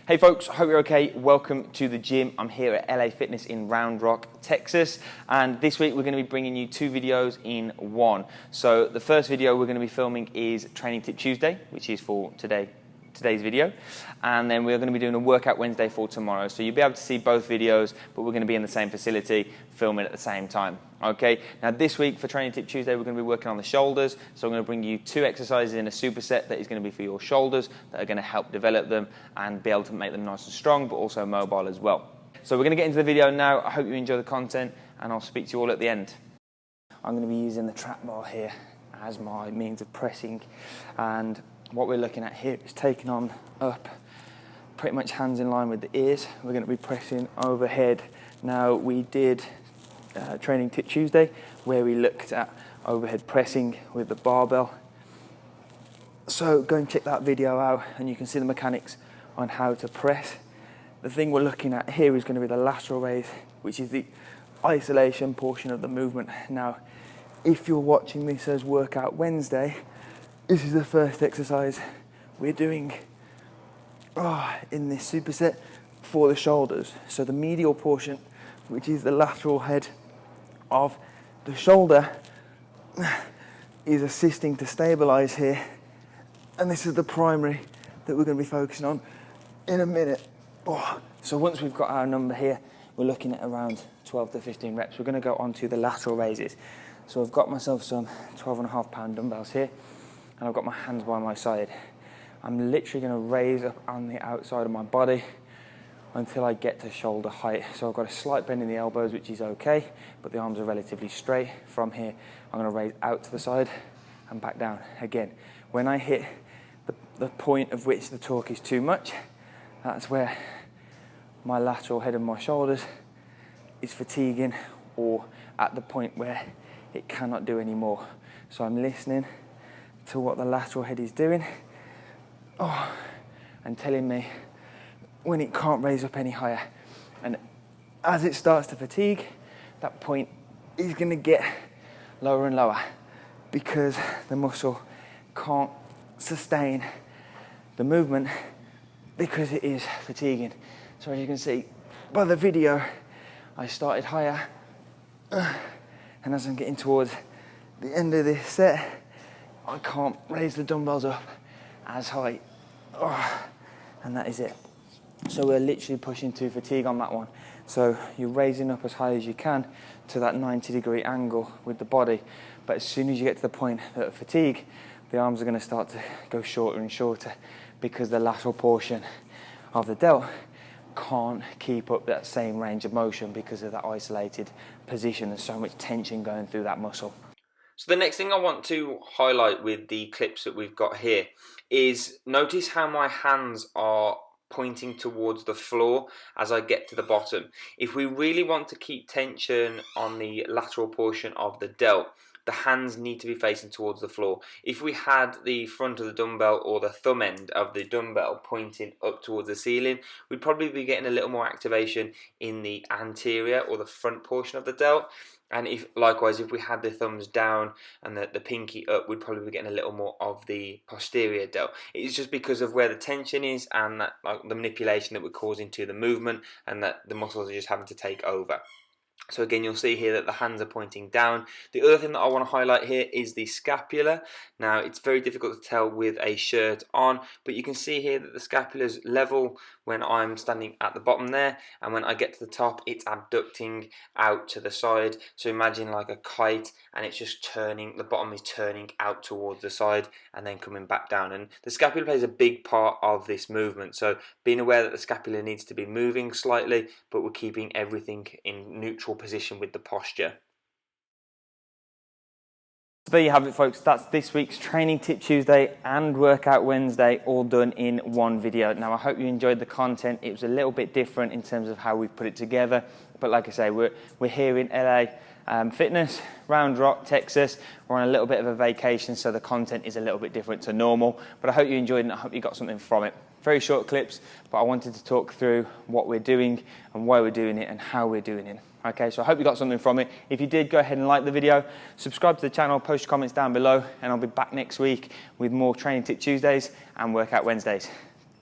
Hey folks, hope you're okay. Welcome to the gym. I'm here at LA Fitness in Round Rock, Texas, and this week we're going to be bringing you two videos in one. So the first video we're going to be filming is Training Tip Tuesday, which is for today's video, and then we're going to be doing a Workout Wednesday for tomorrow. So you'll be able to see both videos, but we're going to be in the same facility filming at the same time. Okay, now this week for Training Tip Tuesday we're going to be working on the shoulders, so I'm going to bring you two exercises in a superset that is going to be for your shoulders that are going to help develop them and be able to make them nice and strong but also mobile as well. So we're going to get into the video now. I hope you enjoy the content and I'll speak to you all at the end. I'm going to be using the trap bar here as my means of pressing, and what we're looking at here is taking on up pretty much hands in line with the ears. We're going to be pressing overhead. Now we did Training Tip Tuesday where we looked at overhead pressing with the barbell. So go and check that video out and you can see the mechanics on how to press. The thing we're looking at here is going to be the lateral raise, which is the isolation portion of the movement. Now, if you're watching this as Workout Wednesday, this is the first exercise we're doing in this superset for the shoulders. So the medial portion, which is the lateral head of the shoulder, is assisting to stabilize here, and this is the primary that we're going to be focusing on in a minute. So once we've got our number here, we're looking at around 12 to 15 reps. We're going to go on to the lateral raises. So I've got myself some 12.5 pound dumbbells here, and I've got my hands by my side. I'm literally going to raise up on the outside of my body until I get to shoulder height. So I've got a slight bend in the elbows, which is okay, but the arms are relatively straight. From here, I'm going to raise out to the side and back down. Again, when I hit the point of which the torque is too much, that's where my lateral head of my shoulders is fatiguing, or at the point where it cannot do any more. So I'm listening to what the lateral head is doing and telling me when it can't raise up any higher. And as it starts to fatigue, that point is going to get lower and lower because the muscle can't sustain the movement because it is fatiguing. So as you can see by the video, I started higher, and as I'm getting towards the end of this set, I can't raise the dumbbells up as high, and that is it. So we're literally pushing to fatigue on that one. So you're raising up as high as you can to that 90-degree angle with the body, but as soon as you get to the point of fatigue, the arms are going to start to go shorter and shorter because the lateral portion of the delt can't keep up that same range of motion because of that isolated position. There's so much tension going through that muscle. So the next thing I want to highlight with the clips that we've got here is notice how my hands are pointing towards the floor as I get to the bottom. If we really want to keep tension on the lateral portion of the delt, the hands need to be facing towards the floor. If we had the front of the dumbbell or the thumb end of the dumbbell pointing up towards the ceiling, we'd probably be getting a little more activation in the anterior or the front portion of the delt. And if likewise, if we had the thumbs down and the pinky up, we'd probably be getting a little more of the posterior delt. It's just because of where the tension is and that, like, the manipulation that we're causing to the movement, and that the muscles are just having to take over. So again, you'll see here that the hands are pointing down. The other thing that I want to highlight here is the scapula. Now, it's very difficult to tell with a shirt on, but you can see here that the scapula's level when I'm standing at the bottom there, and when I get to the top, it's abducting out to the side. So imagine like a kite, and it's just turning, the bottom is turning out towards the side and then coming back down. And the scapula plays a big part of this movement. So being aware that the scapula needs to be moving slightly, but we're keeping everything in neutral position with the posture. So there you have it, folks. That's this week's Training Tip Tuesday and Workout Wednesday all done in one video. Now, I hope you enjoyed the content. It was a little bit different in terms of how we put it together, but like I say, we're here in LA Fitness, Round Rock, Texas. We're on a little bit of a vacation, so the content is a little bit different to normal, but I hope you enjoyed it and I hope you got something from it. Very short clips, but I wanted to talk through what we're doing and why we're doing it and how we're doing it. Okay, so I hope you got something from it. If you did, go ahead and like the video, subscribe to the channel, post your comments down below, and I'll be back next week with more Training Tip Tuesdays and Workout Wednesdays.